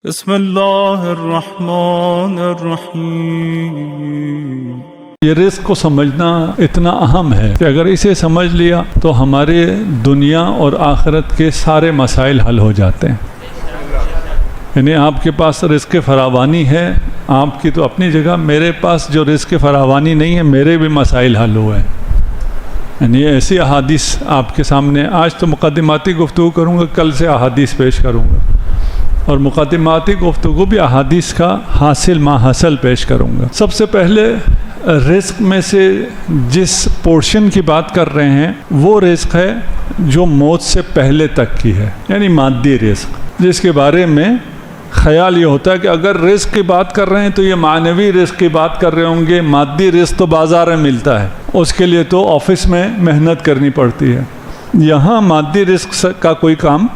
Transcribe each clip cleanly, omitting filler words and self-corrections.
بسم اللہ الرحمن الرحیم۔ یہ رزق کو سمجھنا اتنا اہم ہے کہ اگر اسے سمجھ لیا تو ہمارے دنیا اور آخرت کے سارے مسائل حل ہو جاتے ہیں۔ یعنی آپ کے پاس رزق فراوانی ہے آپ کی تو اپنی جگہ، میرے پاس جو رزق فراوانی نہیں ہے میرے بھی مسائل حل ہوئے ہیں۔ یعنی ایسی احادیث آپ کے سامنے، آج تو مقدماتی گفتگو کروں گا، کل سے احادیث پیش کروں گا، اور مقدماتی گفتگو بھی احادیث کا حاصل ما حاصل پیش کروں گا۔ سب سے پہلے رزق میں سے جس پورشن کی بات کر رہے ہیں وہ رزق ہے جو موت سے پہلے تک کی ہے، یعنی مادی رزق، جس کے بارے میں خیال یہ ہوتا ہے کہ اگر رزق کی بات کر رہے ہیں تو یہ معنوی رزق کی بات کر رہے ہوں گے، مادی رزق تو بازار میں ملتا ہے، اس کے لیے تو آفس میں محنت کرنی پڑتی ہے۔ یہاں مادی رزق کا کوئی کام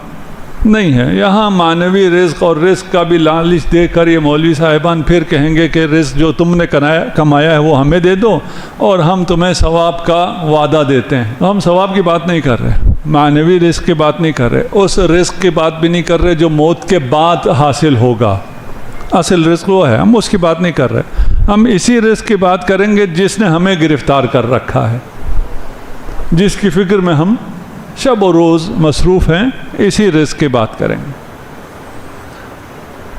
نہیں ہے، یہاں معنوی رزق اور رزق کا بھی لالچ دے کر یہ مولوی صاحبان پھر کہیں گے کہ رزق جو تم نے کمایا ہے وہ ہمیں دے دو اور ہم تمہیں ثواب کا وعدہ دیتے ہیں۔ ہم ثواب کی بات نہیں کر رہے، معنوی رزق کی بات نہیں کر رہے، اس رزق کی بات بھی نہیں کر رہے جو موت کے بعد حاصل ہوگا۔ اصل رزق وہ ہے، ہم اس کی بات نہیں کر رہے، ہم اسی رزق کی بات کریں گے جس نے ہمیں گرفتار کر رکھا ہے، جس کی فکر میں ہم شب و روز مصروف ہیں، اسی رزق کی بات کریں گے۔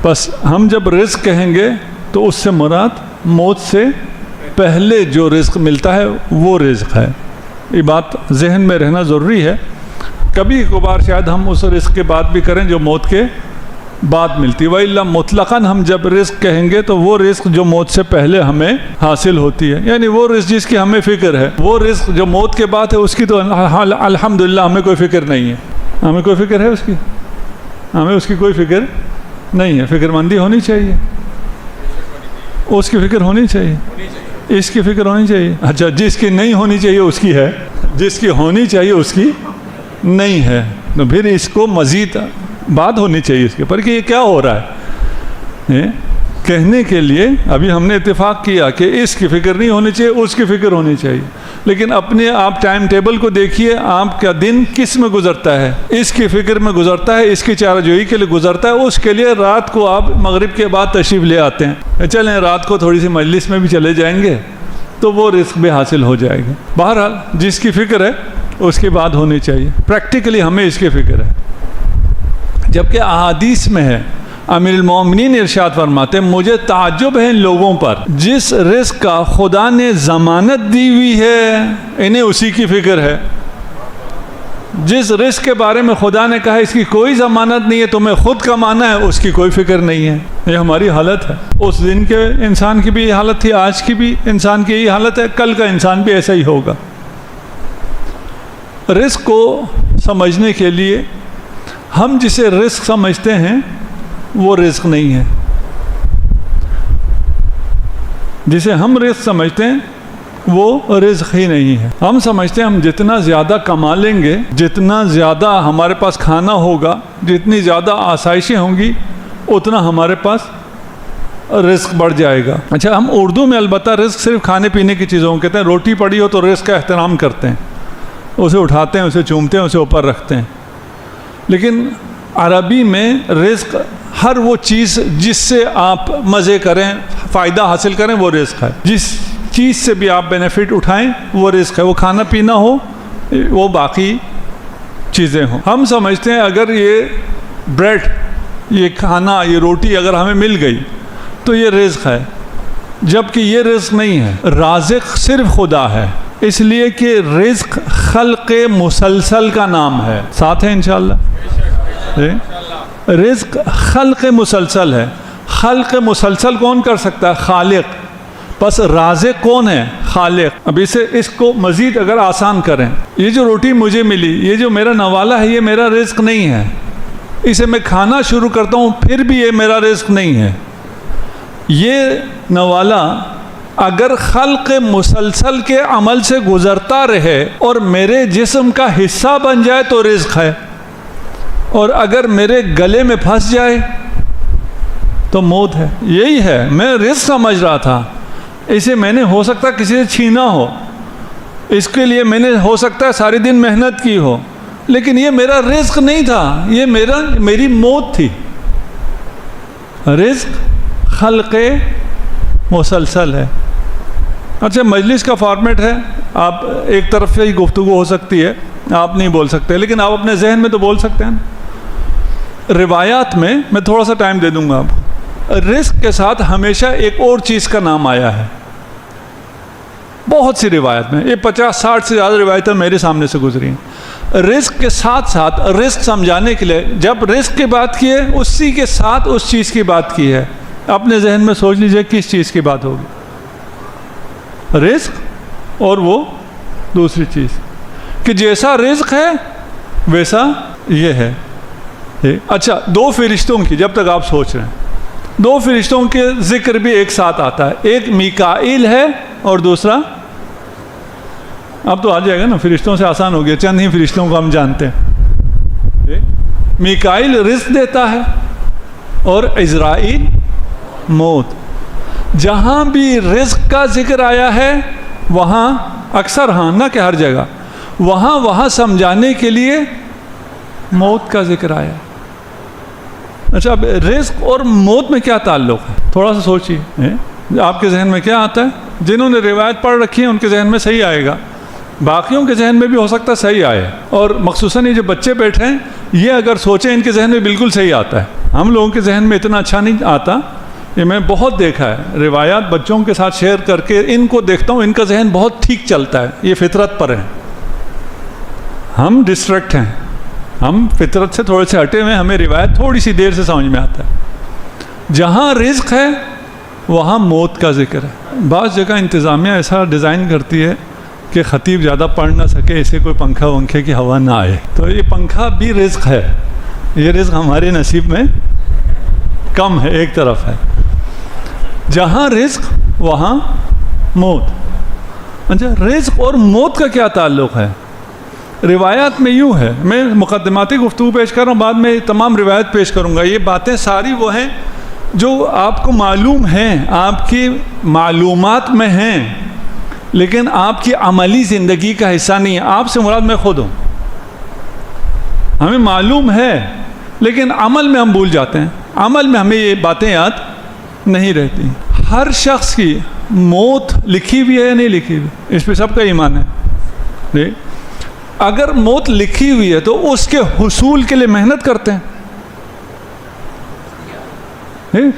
بس ہم جب رزق کہیں گے تو اس سے مراد موت سے پہلے جو رزق ملتا ہے وہ رزق ہے۔ یہ بات ذہن میں رہنا ضروری ہے، کبھی کبھار شاید ہم اس رزق کی بات بھی کریں جو موت کے بعد ملتی ہے، وَإِلَّا مطلقاً ہم جب رزق کہیں گے تو وہ رزق جو موت سے پہلے ہمیں حاصل ہوتی ہے، یعنی وہ رزق جس کی ہمیں فکر ہے، وہ رزق جو موت کے بعد ہے اس کی تو الحمدللہ ہمیں کوئی فکر نہیں ہے۔ ہمیں کوئی فکر ہے اس کی؟ ہمیں اس کی کوئی فکر نہیں ہے۔ فکر مندی ہونی چاہیے، اس کی فکر ہونی چاہیے، اس کی فکر ہونی چاہیے۔ اچھا، جس کی نہیں ہونی چاہیے اس کی ہے، جس کی ہونی چاہیے اس کی نہیں ہے، تو پھر اس کو مزید بات ہونی چاہیے اس کے پر کہ یہ کیا ہو رہا ہے۔ کہنے کے لیے ابھی ہم نے اتفاق کیا کہ اس کی فکر نہیں ہونی چاہیے، اس کی فکر ہونی چاہیے، لیکن اپنے آپ ٹائم ٹیبل کو دیکھیے، آپ کا دن کس میں گزرتا ہے؟ اس کی فکر میں گزرتا ہے، اس کی چارہ جوئی کے لیے گزرتا ہے، اس کے لیے رات کو آپ مغرب کے بعد تشریف لے آتے ہیں، چلیں رات کو تھوڑی سی مجلس میں بھی چلے جائیں گے تو وہ رزق بھی حاصل ہو جائے گا۔ بہرحال جس کی فکر ہے اس کی بات ہونی چاہیے، پریکٹیکلی ہمیں اس کی فکر ہے۔ جبکہ احادیث میں ہے، امیر المومنین ارشاد فرماتے ہیں مجھے تعجب ہے ان لوگوں پر جس رزق کا خدا نے ضمانت دی ہوئی ہے انہیں اسی کی فکر ہے، جس رزق کے بارے میں خدا نے کہا اس کی کوئی ضمانت نہیں ہے، تمہیں خود کمانا ہے، اس کی کوئی فکر نہیں ہے۔ یہ ہماری حالت ہے، اس دن کے انسان کی بھی یہ حالت تھی، آج کی بھی انسان کی یہ حالت ہے، کل کا انسان بھی ایسا ہی ہوگا۔ رزق کو سمجھنے کے لیے ہم جسے رزق سمجھتے ہیں وہ رزق نہیں ہے، جسے ہم رزق سمجھتے ہیں وہ رزق ہی نہیں ہے۔ ہم سمجھتے ہیں ہم جتنا زیادہ کما لیں گے، جتنا زیادہ ہمارے پاس کھانا ہوگا، جتنی زیادہ آسائشیں ہوں گی، اتنا ہمارے پاس رزق بڑھ جائے گا۔ اچھا، ہم اردو میں البتہ رزق صرف کھانے پینے کی چیزوں کو کہتے ہیں، روٹی پڑی ہو تو رزق کا احترام کرتے ہیں، اسے اٹھاتے ہیں، اسے چومتے ہیں، اسے اوپر رکھتے ہیں، لیکن عربی میں رزق ہر وہ چیز جس سے آپ مزے کریں، فائدہ حاصل کریں، وہ رزق ہے۔ جس چیز سے بھی آپ بینیفٹ اٹھائیں وہ رزق ہے، وہ کھانا پینا ہو، وہ باقی چیزیں ہوں۔ ہم سمجھتے ہیں اگر یہ بریڈ، یہ کھانا، یہ روٹی اگر ہمیں مل گئی تو یہ رزق ہے، جبکہ یہ رزق نہیں ہے۔ رازق صرف خدا ہے، اس لیے کہ رزق خلق مسلسل کا نام ہے، ساتھ ہے انشاءاللہ۔ رزق خلق مسلسل ہے، خلق مسلسل کون کر سکتا ہے؟ خالق۔ بس رازق کون ہے؟ خالق۔ اب اس کو مزید اگر آسان کریں، یہ جو روٹی مجھے ملی، یہ جو میرا نوالا ہے، یہ میرا رزق نہیں ہے، اسے میں کھانا شروع کرتا ہوں پھر بھی یہ میرا رزق نہیں ہے۔ یہ نوالا اگر خلق مسلسل کے عمل سے گزرتا رہے اور میرے جسم کا حصہ بن جائے تو رزق ہے، اور اگر میرے گلے میں پھنس جائے تو موت ہے۔ یہی ہے، میں رزق سمجھ رہا تھا، اسے میں نے ہو سکتا کسی سے چھینا ہو، اس کے لیے میں نے ہو سکتا ہے سارے دن محنت کی ہو، لیکن یہ میرا رزق نہیں تھا، یہ میری موت تھی۔ رزق خلق مسلسل ہے. اچھا مجلس کا فارمیٹ ہے, آپ ایک طرف سے ہی گفتگو ہو سکتی ہے, آپ نہیں بول سکتے, لیکن آپ اپنے ذہن میں تو بول سکتے ہیں. روایات میں تھوڑا سا ٹائم دے دوں گا آپ. رزق کے ساتھ ہمیشہ ایک اور چیز کا نام آیا ہے, بہت سی روایت میں, یہ 50-60 سے زیادہ روایتیں میرے سامنے سے گزری ہیں. رزق کے ساتھ ساتھ رزق سمجھانے کے لیے جب رزق کی بات کی ہے, اسی کے ساتھ اس چیز کی بات کی ہے. اپنے ذہن میں سوچ لیجئے کس چیز کی بات ہوگی. رزق اور وہ دوسری چیز کہ جیسا رزق ہے ویسا یہ ہے. اچھا, 2 فرشتوں کی جب تک آپ سوچ رہے ہیں, 2 فرشتوں کے ذکر بھی ایک ساتھ آتا ہے. ایک میکائیل ہے اور دوسرا, اب تو آ جائے گا نا, فرشتوں سے آسان ہو گیا, چند ہی فرشتوں کو ہم جانتے ہیں. میکائیل رزق دیتا ہے اور عزرائیل موت. جہاں بھی رزق کا ذکر آیا ہے وہاں اکثر, ہاں نہ کہ ہر جگہ, وہاں سمجھانے کے لیے موت کا ذکر آیا ہے. اچھا, اب رزق اور موت میں کیا تعلق ہے, تھوڑا سا سوچیے. آپ کے ذہن میں کیا آتا ہے؟ جنہوں نے روایت پڑھ رکھی ہے ان کے ذہن میں صحیح آئے گا, باقیوں کے ذہن میں بھی ہو سکتا ہے صحیح آئے, اور مخصوصاً یہ جو بچے بیٹھے ہیں یہ اگر سوچیں ان کے ذہن میں بالکل صحیح آتا ہے. ہم لوگوں کے ذہن میں اتنا اچھا نہیں آتا, یہ میں بہت دیکھا ہے. روایات بچوں کے ساتھ شیئر کر کے ان کو دیکھتا ہوں, ان کا ذہن بہت ٹھیک چلتا ہے, یہ فطرت پر ہے. ہم ڈسٹریکٹ ہیں, ہم فطرت سے تھوڑے سے ہٹے ہوئے, ہمیں روایت تھوڑی سی دیر سے سمجھ میں آتا ہے. جہاں رزق ہے وہاں موت کا ذکر ہے. بعض جگہ انتظامیہ ایسا ڈیزائن کرتی ہے کہ خطیب زیادہ پڑھ نہ سکے, اسے کوئی پنکھا ونکھے کی ہوا نہ آئے, تو یہ پنکھا بھی رزق ہے. یہ رزق ہمارے نصیب میں کم ہے, ایک طرف ہے. جہاں رزق وہاں موت. اچھا, رزق اور موت کا کیا تعلق ہے؟ روایات میں یوں ہے, میں مقدماتی گفتگو پیش کر رہا ہوں, بعد میں تمام روایت پیش کروں گا. یہ باتیں ساری وہ ہیں جو آپ کو معلوم ہیں, آپ کی معلومات میں ہیں, لیکن آپ کی عملی زندگی کا حصہ نہیں ہے. آپ سے مراد میں خود ہوں. ہمیں معلوم ہے لیکن عمل میں ہم بھول جاتے ہیں, عمل میں ہمیں یہ باتیں یاد نہیں رہتی. ہر شخص کی موت لکھی ہوئی ہے یا نہیں لکھی ہوئی, اس پہ سب کا ایمان ہے. اگر موت لکھی ہوئی ہے تو اس کے حصول کے لیے محنت کرتے ہیں.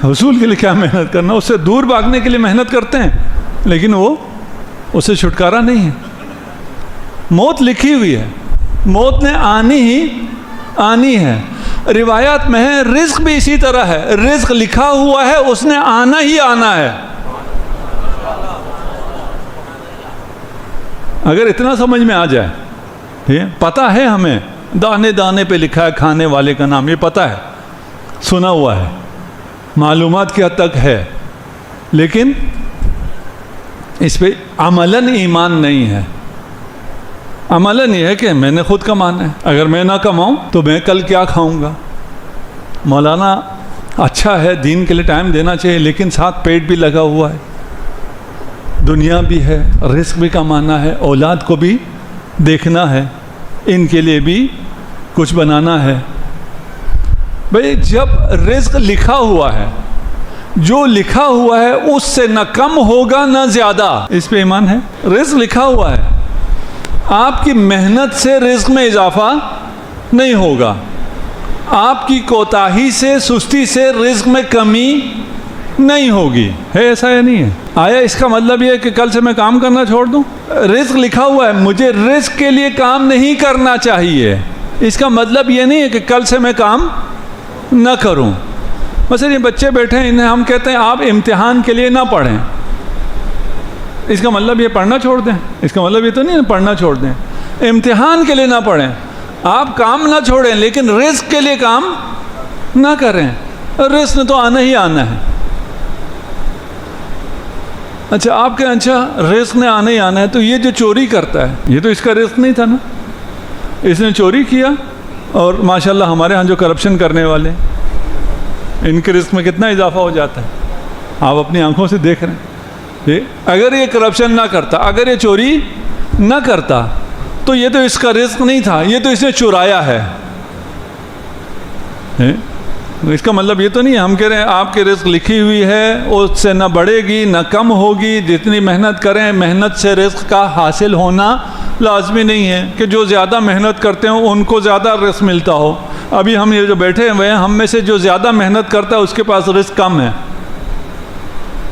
حصول کے لیے کیا محنت کرنا, اس سے دور بھاگنے کے لیے محنت کرتے ہیں, لیکن وہ اسے چھٹکارا نہیں ہے. موت لکھی ہوئی ہے, موت نے آنی ہے. روایات میں ہے رزق بھی اسی طرح ہے, رزق لکھا ہوا ہے, اس نے آنا ہی آنا ہے. اگر اتنا سمجھ میں آ جائے, پتہ ہے ہمیں دانے دانے پہ لکھا ہے کھانے والے کا نام, یہ پتہ ہے, سنا ہوا ہے, معلومات کی حد تک ہے, لیکن اس پہ عملاً ایمان نہیں ہے. عملاً یہ ہے کہ میں نے خود کمانا ہے, اگر میں نہ کماؤں تو میں کل کیا کھاؤں گا. مولانا اچھا ہے, دین کے لیے ٹائم دینا چاہیے, لیکن ساتھ پیٹ بھی لگا ہوا ہے, دنیا بھی ہے, رزق بھی کمانا ہے, اولاد کو بھی دیکھنا ہے, ان کے لیے بھی کچھ بنانا ہے. بھئی جب رزق لکھا ہوا ہے, جو لکھا ہوا ہے اس سے نہ کم ہوگا نہ زیادہ, اس پہ ایمان ہے. رزق لکھا ہوا ہے, آپ کی محنت سے رزق میں اضافہ نہیں ہوگا, آپ کی کوتاہی سے سستی سے رزق میں کمی نہیں ہوگی. ہے ایسا یا نہیں ہے؟ آیا اس کا مطلب یہ ہے کہ کل سے میں کام کرنا چھوڑ دوں؟ رزق لکھا ہوا ہے, مجھے رزق کے لیے کام نہیں کرنا چاہیے. اس کا مطلب یہ نہیں ہے کہ کل سے میں کام نہ کروں. مثلا یہ بچے بیٹھے ہیں, انہیں ہم کہتے ہیں آپ امتحان کے لیے نہ پڑھیں, اس کا مطلب یہ پڑھنا چھوڑ دیں؟ اس کا مطلب یہ تو نہیں ہے پڑھنا چھوڑ دیں. امتحان کے لیے نہ پڑھیں, آپ کام نہ چھوڑیں, لیکن رزق کے لیے کام نہ کریں. رزق نے تو آنا ہی آنا ہے. اچھا, آپ کے اچھا رزق نے آنا ہی آنا ہے, تو یہ جو چوری کرتا ہے یہ تو اس کا رزق نہیں تھا نا, اس نے چوری کیا. اور ماشاءاللہ ہمارے ہاں جو کرپشن کرنے والے, ان کے رزق میں کتنا اضافہ ہو جاتا ہے, آپ اپنی آنکھوں سے دیکھ رہے ہیں. اگر یہ کرپشن نہ کرتا, اگر یہ چوری نہ کرتا, تو یہ تو اس کا رزق نہیں تھا, یہ تو اس نے چرایا ہے. اس کا مطلب یہ تو نہیں ہے ہم کہہ رہے ہیں آپ کی رزق لکھی ہوئی ہے اس سے نہ بڑھے گی نہ کم ہوگی، جتنی محنت کریں محنت سے رزق کا حاصل ہونا لازمی نہیں ہے کہ جو زیادہ محنت کرتے ہیں ان کو زیادہ رزق ملتا ہو۔ ابھی ہم یہ جو بیٹھے ہوئے ہیں ہم میں سے جو زیادہ محنت کرتا ہے اس کے پاس رزق کم ہے،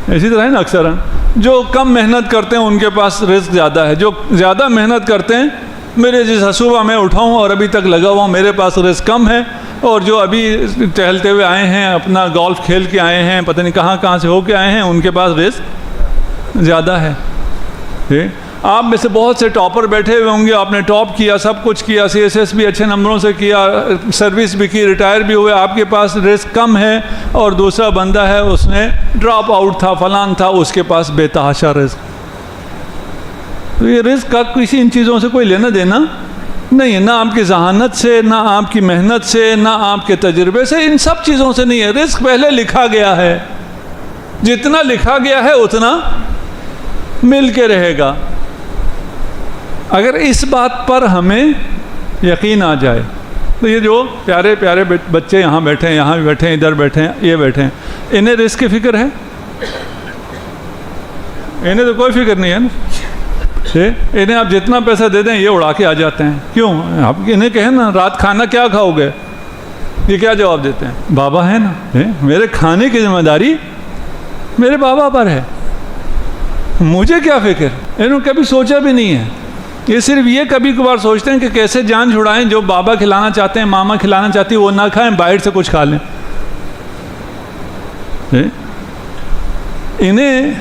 اسی طرح ہے نا، اکثر جو کم محنت کرتے ہیں ان کے پاس رزق زیادہ ہے، جو زیادہ محنت کرتے ہیں میرے جیسا صبح میں اٹھاؤں اور ابھی تک لگا ہوا ہوں میرے پاس رزق کم ہے، اور جو ابھی ٹہلتے ہوئے آئے ہیں اپنا گولف کھیل کے آئے ہیں پتہ نہیں کہاں کہاں سے ہو کے آئے ہیں ان کے پاس رزق زیادہ ہے۔ آپ میں سے بہت سے ٹاپر بیٹھے ہوئے ہوں گے، آپ نے ٹاپ کیا، سب کچھ کیا، CSS بھی اچھے نمبروں سے کیا، سروس بھی کی، ریٹائر بھی ہوئے، آپ کے پاس رزق کم ہے، اور دوسرا بندہ ہے اس نے ڈراپ آؤٹ تھا فلان تھا اس کے پاس بے تحاشا رزق۔ تو یہ رزق کا کسی ان چیزوں سے کوئی لینا دینا نہیں ہے، نہ آپ کی ذہانت سے، نہ آپ کی محنت سے، نہ آپ کے تجربے سے، ان سب چیزوں سے نہیں ہے۔ رزق پہلے لکھا گیا ہے، جتنا لکھا گیا ہے اتنا مل کے رہے گا۔ اگر اس بات پر ہمیں یقین آ جائے تو یہ جو پیارے پیارے بچے یہاں بیٹھے ہیں، یہاں بھی بیٹھے ہیں، ادھر بیٹھے ہیں، یہ بیٹھے ہیں، انہیں رزق کی فکر ہے؟ انہیں تو کوئی فکر نہیں ہے نا۔ انہیں آپ جتنا پیسہ دے دیں یہ اڑا کے آ جاتے ہیں۔ کیوں؟ آپ انہیں کہیں نا رات کھانا کیا کھاؤ گے، یہ کیا جواب دیتے ہیں؟ بابا ہے نا، میرے کھانے کی ذمہ داری میرے بابا پر ہے، مجھے کیا فکر۔ انہوں نے کبھی سوچا بھی نہیں ہے، یہ صرف یہ کبھی کبھار سوچتے ہیں کہ کیسے جان چھڑائیں، جو بابا کھلانا چاہتے ہیں، ماما کھلانا چاہتی ہے وہ نہ کھائیں، باہر سے کچھ کھا لیں۔ انہیں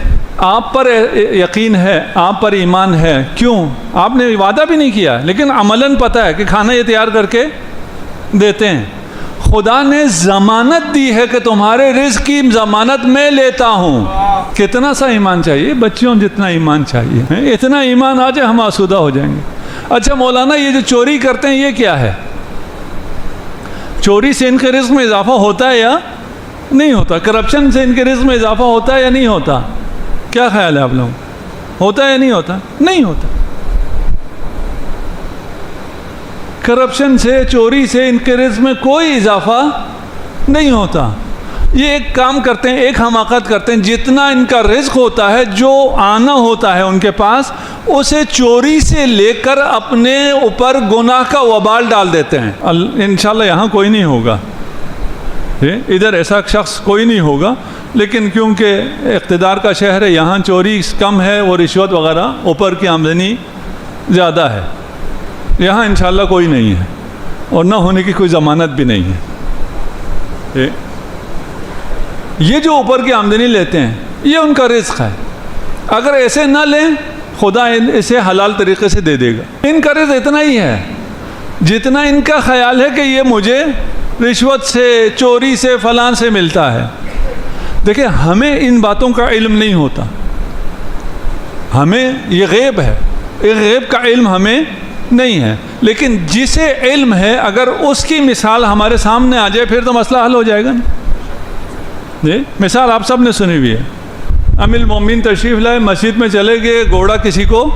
آپ پر یقین ہے، آپ پر ایمان ہے، کیوں؟ آپ نے وعدہ بھی نہیں کیا لیکن عملاً پتہ ہے کہ کھانا یہ تیار کر کے دیتے ہیں۔ خدا نے ضمانت دی ہے کہ تمہارے رزق کی ضمانت میں لیتا ہوں۔ کتنا سا ایمان چاہیے بچوں، جتنا ایمان چاہیے، اتنا ایمان آ جائے ہم آسودہ ہو جائیں گے۔ اچھا مولانا یہ جو چوری کرتے ہیں یہ کیا ہے؟ چوری سے ان کے رزق میں اضافہ ہوتا ہے یا نہیں ہوتا؟ کرپشن سے ان کے رزق میں اضافہ ہوتا ہے یا نہیں ہوتا؟ کیا خیال ہے آپ لوگ؟ ہوتا ہے یا نہیں ہوتا؟ نہیں ہوتا۔ کرپشن سے، چوری سے ان کے رزق میں کوئی اضافہ نہیں ہوتا۔ یہ ایک کام کرتے ہیں، ایک حماقت کرتے ہیں، جتنا ان کا رزق ہوتا ہے، جو آنا ہوتا ہے ان کے پاس، اسے چوری سے لے کر اپنے اوپر گناہ کا وبال ڈال دیتے ہیں۔ انشاءاللہ یہاں کوئی نہیں ہوگا، ادھر ایسا شخص کوئی نہیں ہوگا، لیکن کیونکہ اقتدار کا شہر ہے، یہاں چوری کم ہے اور رشوت وغیرہ اوپر کی آمدنی زیادہ ہے، یہاں انشاءاللہ کوئی نہیں ہے اور نہ ہونے کی کوئی ضمانت بھی نہیں ہے۔ یہ جو اوپر کی آمدنی لیتے ہیں یہ ان کا رزق ہے، اگر ایسے نہ لیں خدا اسے حلال طریقے سے دے دے گا۔ ان کا رزق اتنا ہی ہے جتنا ان کا خیال ہے کہ یہ مجھے رشوت سے، چوری سے، فلان سے ملتا ہے۔ دیکھیں ہمیں ان باتوں کا علم نہیں ہوتا، ہمیں یہ غیب ہے، ایک غیب کا علم ہمیں نہیں ہے، لیکن جسے علم ہے اگر اس کی مثال ہمارے سامنے آ جائے پھر تو مسئلہ حل ہو جائے گا نا۔ جی مثال آپ سب نے سنی ہوئی ہے، امیر المومنین تشریف لائے، مسجد میں چلے گئے، گھوڑا کسی کو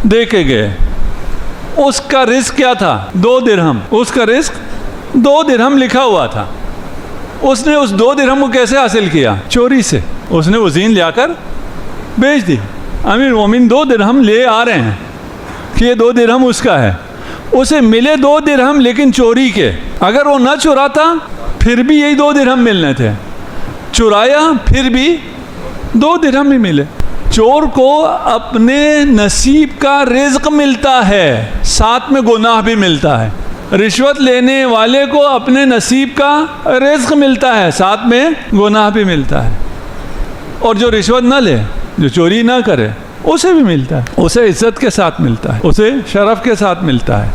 دے کے گئے، اس کا رزق کیا تھا؟ 2 درہم، اس کا رزق 2 درہم لکھا ہوا تھا۔ اس نے اس 2 درہم کو کیسے حاصل کیا؟ چوری سے۔ اس نے وہ زین لیا کر بیچ دی۔ امیر المومنین 2 درہم لے آ رہے ہیں کہ یہ 2 درہم اس کا ہے، اسے ملے 2 درہم لیکن چوری کے۔ اگر وہ نہ چراتا پھر بھی یہی 2 درہم ملنے تھے، چرایا پھر بھی 2 درہم ہی ملے۔ چور کو اپنے نصیب کا رزق ملتا ہے، ساتھ میں گناہ بھی ملتا ہے۔ رشوت لینے والے کو اپنے نصیب کا رزق ملتا ہے، ساتھ میں گناہ بھی ملتا ہے، اور جو رشوت نہ لے، جو چوری نہ کرے، اسے بھی ملتا ہے، اسے عزت کے ساتھ ملتا ہے، اسے شرف کے ساتھ ملتا ہے۔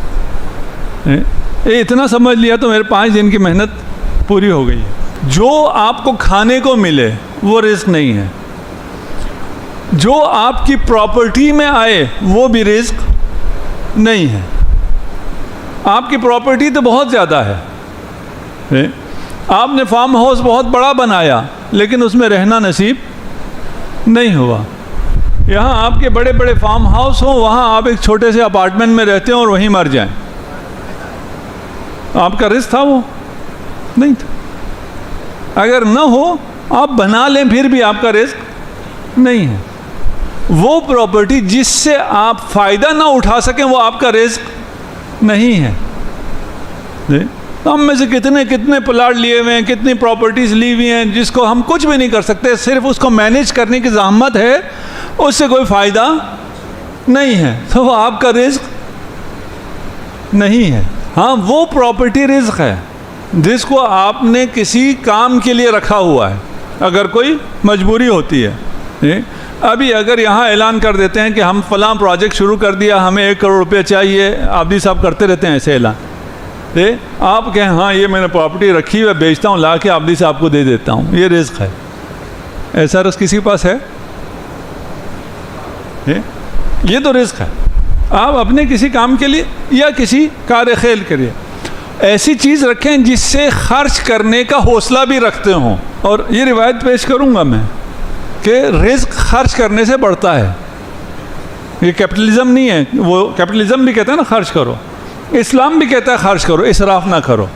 یہ اتنا سمجھ لیا تو میرے 5 دن کی محنت پوری ہو گئی ہے۔ جو آپ کو کھانے کو ملے وہ رزق نہیں ہے، جو آپ کی پراپرٹی میں آئے وہ بھی رزق نہیں ہے۔ آپ کی پراپرٹی تو بہت زیادہ ہے، آپ نے فارم ہاؤس بہت بڑا بنایا لیکن اس میں رہنا نصیب نہیں ہوا۔ یہاں آپ کے بڑے بڑے فارم ہاؤس ہوں، وہاں آپ ایک چھوٹے سے اپارٹمنٹ میں رہتے ہیں اور وہیں مر جائیں، آپ کا رزق تھا وہ؟ نہیں تھا۔ اگر نہ ہو آپ بنا لیں پھر بھی آپ کا رزق نہیں ہے. وہ پراپرٹی جس سے آپ فائدہ نہ اٹھا سکیں وہ آپ کا رزق نہیں ہے. ہم میں سے کتنے پلاٹ لیے ہوئے ہیں, کتنی پراپرٹیز لی ہوئی ہیں جس کو ہم کچھ بھی نہیں کر سکتے, صرف اس کو مینیج کرنے کی زحمت ہے, اس سے کوئی فائدہ نہیں ہے, تو وہ آپ کا رزق نہیں ہے. ہاں وہ پراپرٹی رزق ہے جس کو آپ نے کسی کام کے لیے رکھا ہوا ہے, اگر کوئی مجبوری ہوتی ہے. ابھی اگر یہاں اعلان کر دیتے ہیں کہ ہم فلاں پروجیکٹ شروع کر دیا, ہمیں 1 کروڑ روپے چاہیے, عابدی صاحب کرتے رہتے ہیں ایسے اعلان, آپ کہیں ہاں یہ میں نے پراپرٹی رکھی ہوئی بیچتا ہوں, لا کے عابدی صاحب کو دے دیتا ہوں, یہ رزق ہے. ایسا رزق کسی کے پاس ہے؟ یہ تو رزق ہے. آپ اپنے کسی کام کے لیے یا کسی کار خیر کے لیے ایسی چیز رکھیں جس سے خرچ کرنے کا حوصلہ بھی رکھتے ہوں. اور یہ روایت پیش کروں گا میں کہ رزق خرچ کرنے سے بڑھتا ہے. یہ کیپٹلزم نہیں ہے, وہ کیپٹلزم بھی کہتا ہے نا خرچ کرو, اسلام بھی کہتا ہے خرچ کرو, اسراف نہ کرو.